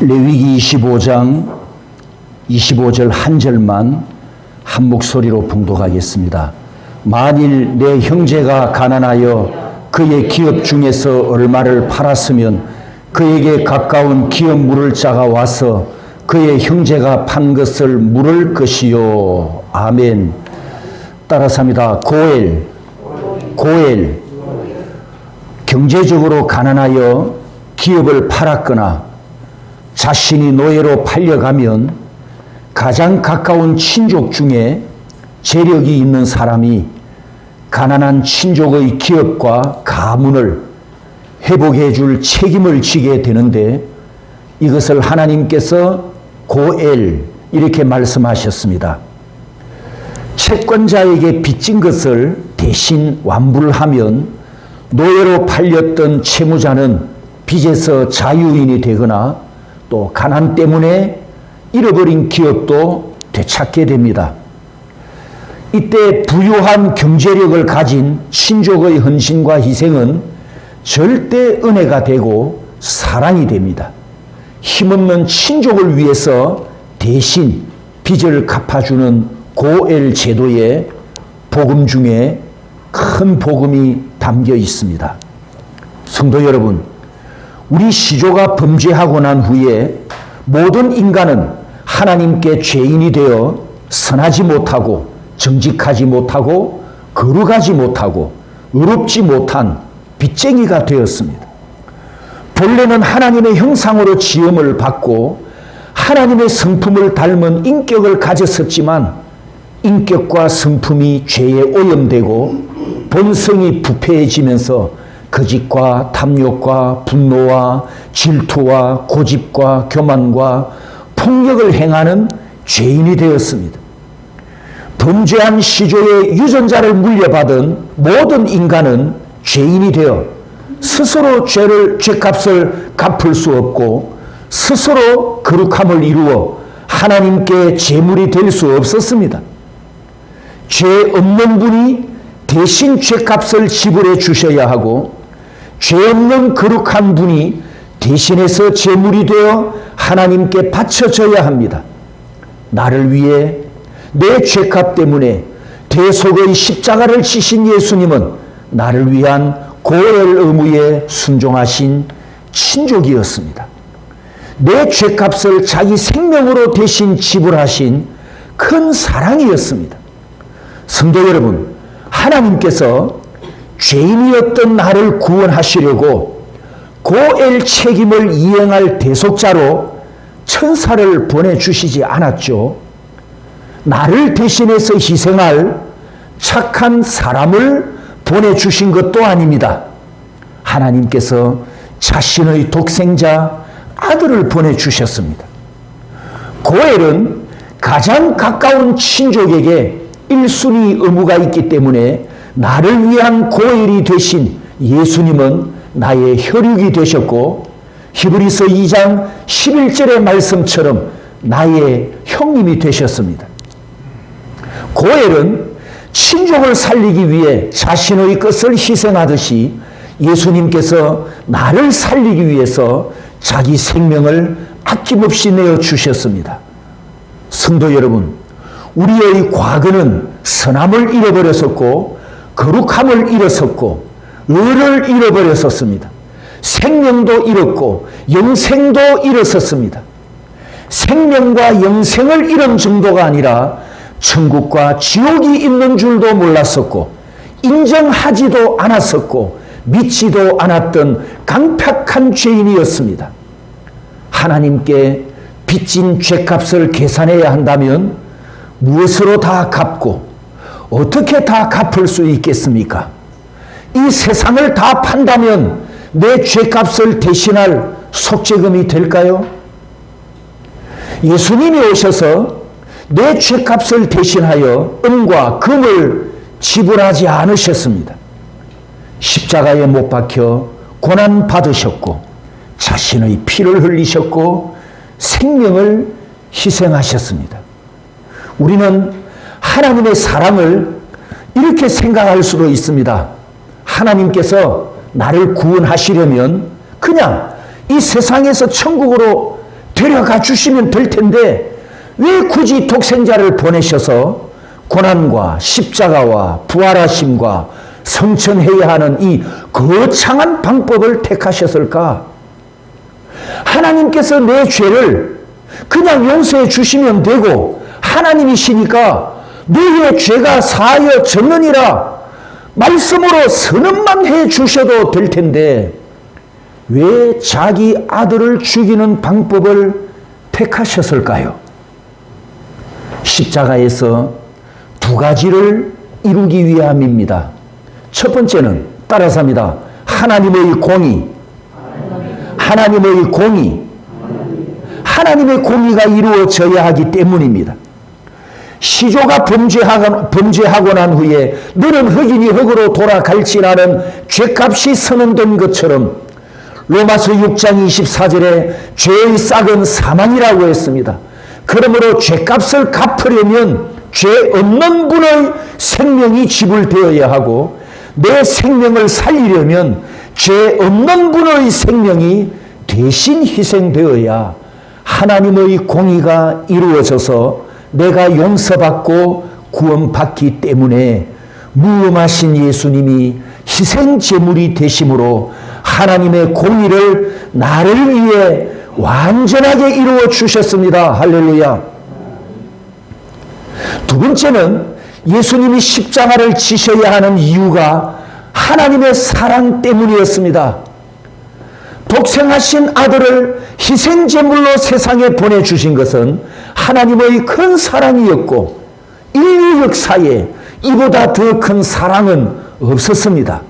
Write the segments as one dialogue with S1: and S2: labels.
S1: 레위기 25장 25절 한 절만 한 목소리로 봉독하겠습니다. 만일 내 형제가 가난하여 그의 기업 중에서 얼마를 팔았으면 그에게 가까운 기업 물을 자가 와서 그의 형제가 판 것을 물을 것이요. 아멘. 따라서 합니다. 고엘. 경제적으로 가난하여 기업을 팔았거나 자신이 노예로 팔려가면 가장 가까운 친족 중에 재력이 있는 사람이 가난한 친족의 기업과 가문을 회복해 줄 책임을 지게 되는데, 이것을 하나님께서 고엘 이렇게 말씀하셨습니다. 채권자에게 빚진 것을 대신 완부를 하면 노예로 팔렸던 채무자는 빚에서 자유인이 되거나 또 가난 때문에 잃어버린 기업도 되찾게 됩니다. 이때 부유한 경제력을 가진 친족의 헌신과 희생은 절대 은혜가 되고 사랑이 됩니다. 힘없는 친족을 위해서 대신 빚을 갚아주는 고엘 제도에 복음 중에 큰 복음이 담겨 있습니다. 성도 여러분, 우리 시조가 범죄하고 난 후에 모든 인간은 하나님께 죄인이 되어 선하지 못하고 정직하지 못하고 거룩하지 못하고 의롭지 못한 빚쟁이가 되었습니다. 본래는 하나님의 형상으로 지음을 받고 하나님의 성품을 닮은 인격을 가졌었지만 인격과 성품이 죄에 오염되고 본성이 부패해지면서 거짓과 탐욕과 분노와 질투와 고집과 교만과 폭력을 행하는 죄인이 되었습니다. 범죄한 시조의 유전자를 물려받은 모든 인간은 죄인이 되어 스스로 죄값을 갚을 수 없고 스스로 거룩함을 이루어 하나님께 제물이 될 수 없었습니다. 죄 없는 분이 대신 죄값을 지불해 주셔야 하고, 죄 없는 거룩한 분이 대신해서 제물이 되어 하나님께 바쳐져야 합니다. 나를 위해 내 죄값 때문에 대속의 십자가를 지신 예수님은 나를 위한 고엘 의무에 순종하신 친족이었습니다. 내 죄값을 자기 생명으로 대신 지불하신 큰 사랑이었습니다. 성도 여러분, 하나님께서 죄인이었던 나를 구원하시려고 고엘 책임을 이행할 대속자로 천사를 보내주시지 않았죠. 나를 대신해서 희생할 착한 사람을 보내주신 것도 아닙니다. 하나님께서 자신의 독생자 아들을 보내주셨습니다. 고엘은 가장 가까운 친족에게 1순위 의무가 있기 때문에 나를 위한 고엘이 되신 예수님은 나의 혈육이 되셨고, 히브리서 2장 11절의 말씀처럼 나의 형님이 되셨습니다. 고엘은 친족을 살리기 위해 자신의 것을 희생하듯이 예수님께서 나를 살리기 위해서 자기 생명을 아낌없이 내어주셨습니다. 성도 여러분, 우리의 과거는 선함을 잃어버렸었고 거룩함을 잃었었고 의를 잃어버렸었습니다. 생명도 잃었고 영생도 잃었었습니다. 생명과 영생을 잃은 정도가 아니라 천국과 지옥이 있는 줄도 몰랐었고 인정하지도 않았었고 믿지도 않았던 강팍한 죄인이었습니다. 하나님께 빚진 죄값을 계산해야 한다면 무엇으로 다 갚고 어떻게 다 갚을 수 있겠습니까? 이 세상을 다 판다면 내 죄값을 대신할 속죄금이 될까요? 예수님이 오셔서 내 죄값을 대신하여 은과 금을 지불하지 않으셨습니다. 십자가에 못 박혀 고난 받으셨고 자신의 피를 흘리셨고 생명을 희생하셨습니다. 우리는 하나님의 사랑을 이렇게 생각할 수도 있습니다. 하나님께서 나를 구원하시려면 그냥 이 세상에서 천국으로 데려가 주시면 될 텐데 왜 굳이 독생자를 보내셔서 고난과 십자가와 부활하심과 성천해야 하는 이 거창한 방법을 택하셨을까? 하나님께서 내 죄를 그냥 용서해 주시면 되고 하나님이시니까 너의 죄가 사하여졌느니라 말씀으로 선언만 해 주셔도 될 텐데 왜 자기 아들을 죽이는 방법을 택하셨을까요? 십자가에서 두 가지를 이루기 위함입니다. 첫 번째는 따라서 합니다. 하나님의 공의. 하나님의 공의. 하나님의 공의가 이루어져야 하기 때문입니다. 시조가 범죄하고 난 후에 너는 흑인이 흑으로 돌아갈지라는 죄값이 선언된 것처럼 로마서 6장 24절에 죄의 싹은 사망이라고 했습니다. 그러므로 죄값을 갚으려면 죄 없는 분의 생명이 지불되어야 하고 내 생명을 살리려면 죄 없는 분의 생명이 대신 희생되어야 하나님의 공의가 이루어져서 내가 용서받고 구원받기 때문에 무음하신 예수님이 희생제물이 되심으로 하나님의 공의를 나를 위해 완전하게 이루어 주셨습니다. 할렐루야. 두 번째는 예수님이 십자가를 지셔야 하는 이유가 하나님의 사랑 때문이었습니다. 독생하신 아들을 희생제물로 세상에 보내주신 것은 하나님의 큰 사랑이었고 인류 역사에 이보다 더 큰 사랑은 없었습니다.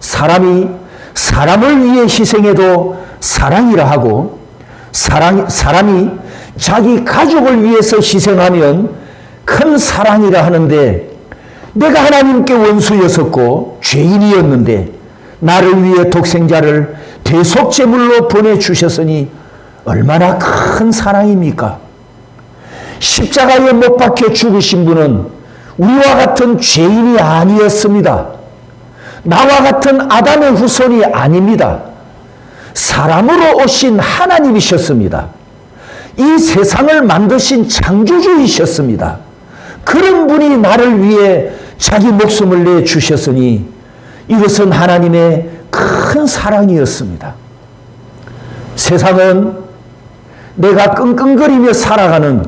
S1: 사람이 사람을 위해 희생해도 사랑이라 하고 사람이 자기 가족을 위해서 희생하면 큰 사랑이라 하는데 내가 하나님께 원수였었고 죄인이었는데 나를 위해 독생자를 대속제물로 보내주셨으니 얼마나 큰 사랑입니까? 십자가에 못 박혀 죽으신 분은 우리와 같은 죄인이 아니었습니다. 나와 같은 아담의 후손이 아닙니다. 사람으로 오신 하나님이셨습니다. 이 세상을 만드신 창조주이셨습니다. 그런 분이 나를 위해 자기 목숨을 내주셨으니 이것은 하나님의 큰 사랑이었습니다. 세상은 내가 끙끙거리며 살아가는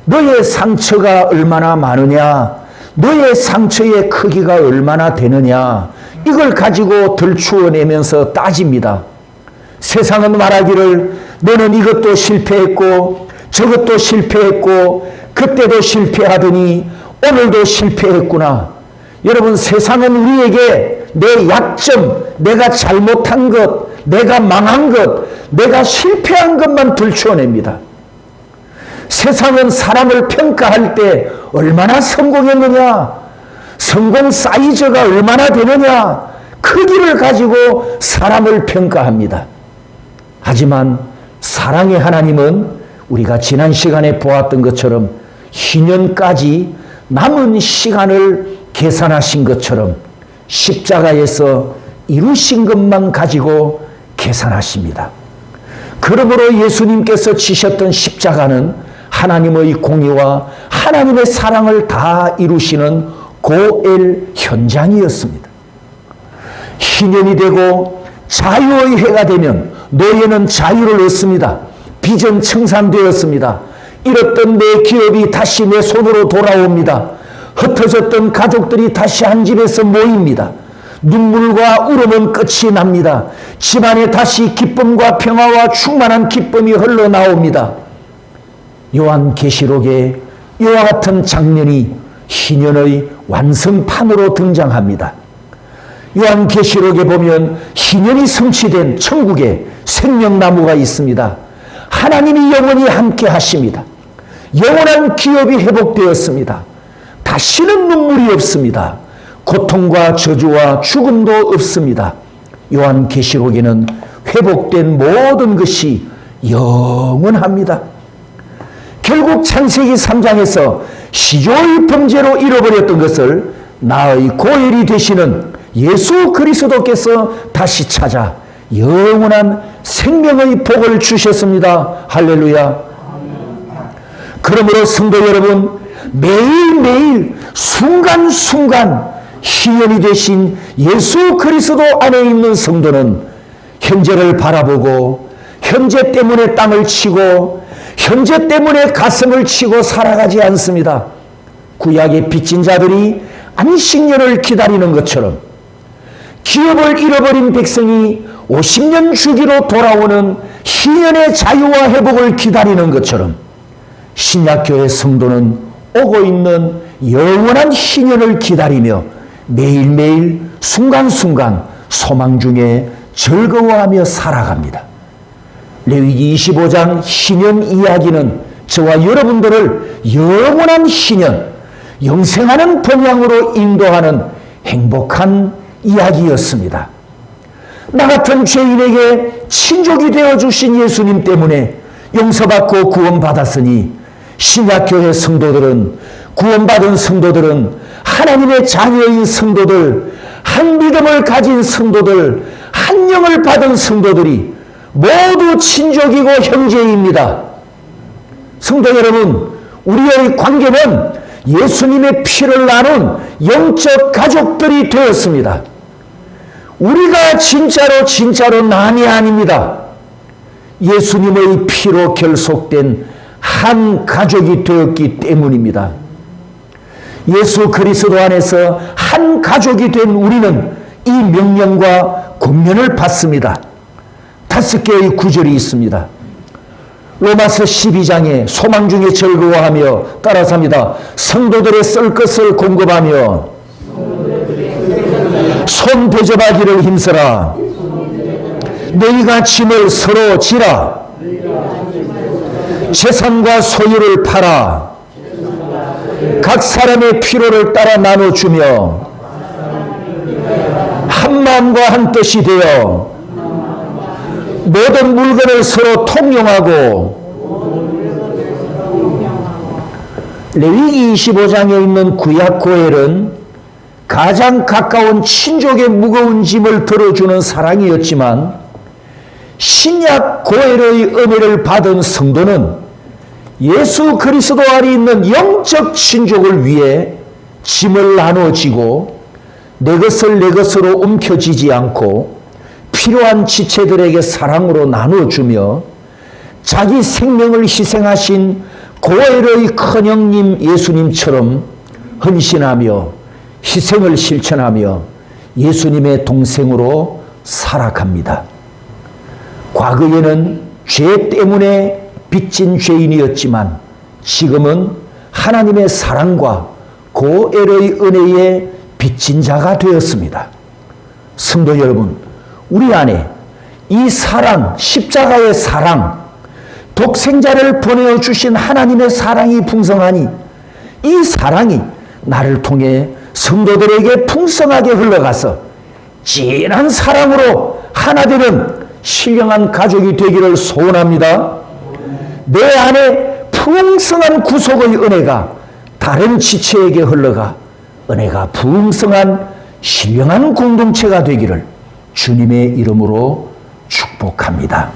S1: 너의 상처가 얼마나 많으냐, 너의 상처의 크기가 얼마나 되느냐, 이걸 가지고 들추어내면서 따집니다. 세상은 말하기를 너는 이것도 실패했고 저것도 실패했고 그때도 실패하더니 오늘도 실패했구나. 여러분, 세상은 우리에게 내 약점, 내가 잘못한 것, 내가 망한 것, 내가 실패한 것만 들추어냅니다. 세상은 사람을 평가할 때 얼마나 성공했느냐, 성공 사이즈가 얼마나 되느냐, 크기를 가지고 사람을 평가합니다. 하지만 사랑의 하나님은 우리가 지난 시간에 보았던 것처럼 희년까지 남은 시간을 계산하신 것처럼 십자가에서 이루신 것만 가지고 계산하십니다. 그러므로 예수님께서 지셨던 십자가는 하나님의 공의와 하나님의 사랑을 다 이루시는 고엘 현장이었습니다. 희년이 되고 자유의 해가 되면 노예는 자유를 얻습니다. 빚은 청산되었습니다. 잃었던 내 기업이 다시 내 손으로 돌아옵니다. 흩어졌던 가족들이 다시 한 집에서 모입니다. 눈물과 울음은 끝이 납니다. 집안에 다시 기쁨과 평화와 충만한 기쁨이 흘러나옵니다. 요한계시록에 이와 같은 장면이 희년의 완성판으로 등장합니다. 요한계시록에 보면 희년이 성취된 천국에 생명나무가 있습니다. 하나님이 영원히 함께 하십니다. 영원한 기업이 회복되었습니다. 다시는 눈물이 없습니다. 고통과 저주와 죽음도 없습니다. 요한계시록에는 회복된 모든 것이 영원합니다. 결국 창세기 3장에서 시조의 범죄로 잃어버렸던 것을 나의 고엘이 되시는 예수 그리스도께서 다시 찾아 영원한 생명의 복을 주셨습니다. 할렐루야. 그러므로 성도 여러분, 매일매일 순간순간 희연이 되신 예수 그리스도 안에 있는 성도는 현재를 바라보고 현재 때문에 땅을 치고 현재 때문에 가슴을 치고 살아가지 않습니다. 구약의 빚진 자들이 안식년을 기다리는 것처럼 기업을 잃어버린 백성이 50년 주기로 돌아오는 희연의 자유와 회복을 기다리는 것처럼 신약교회 성도는 오고 있는 영원한 희년을 기다리며 매일매일 순간순간 소망 중에 즐거워하며 살아갑니다. 레위기 25장 희년 이야기는 저와 여러분들을 영원한 희년, 영생하는 방향으로 인도하는 행복한 이야기였습니다. 나 같은 죄인에게 친족이 되어주신 예수님 때문에 용서받고 구원받았으니 신약교회 성도들은, 구원받은 성도들은, 하나님의 자녀인 성도들, 한 믿음을 가진 성도들, 한 영을 받은 성도들이 모두 친족이고 형제입니다. 성도 여러분, 우리의 관계는 예수님의 피를 나눈 영적 가족들이 되었습니다. 우리가 진짜로 남이 아닙니다. 예수님의 피로 결속된 한 가족이 되었기 때문입니다. 예수 그리스도 안에서 한 가족이 된 우리는 이 명령과 권면을 받습니다. 5개의 구절이 있습니다. 로마서 12장에 소망 중에 즐거워하며 따라서 합니다. 성도들의 쓸 것을 공급하며 손 대접하기를 힘쓰라. 너희가 짐을 서로 지라. 재산과 소유를 팔아 각 사람의 필요를 따라 나눠주며 한 마음과 한 뜻이 되어 모든 물건을 서로 통용하고. 레위기 25장에 있는 구약 고엘은 가장 가까운 친족의 무거운 짐을 들어주는 사랑이었지만 신약 고엘의 은혜를 받은 성도는 예수 그리스도 안에 있는 영적 친족을 위해 짐을 나눠지고 내 것을 내 것으로 움켜쥐지 않고 필요한 지체들에게 사랑으로 나눠주며 자기 생명을 희생하신 고엘의 큰형님 예수님처럼 헌신하며 희생을 실천하며 예수님의 동생으로 살아갑니다. 과거에는 죄 때문에 빚진 죄인이었지만 지금은 하나님의 사랑과 고엘의 은혜에 빚진 자가 되었습니다. 성도 여러분, 우리 안에 이 사랑, 십자가의 사랑, 독생자를 보내어 주신 하나님의 사랑이 풍성하니 이 사랑이 나를 통해 성도들에게 풍성하게 흘러가서 진한 사랑으로 하나 되는 신령한 가족이 되기를 소원합니다. 내 안에 풍성한 구속의 은혜가 다른 지체에게 흘러가 은혜가 풍성한 신령한 공동체가 되기를 주님의 이름으로 축복합니다.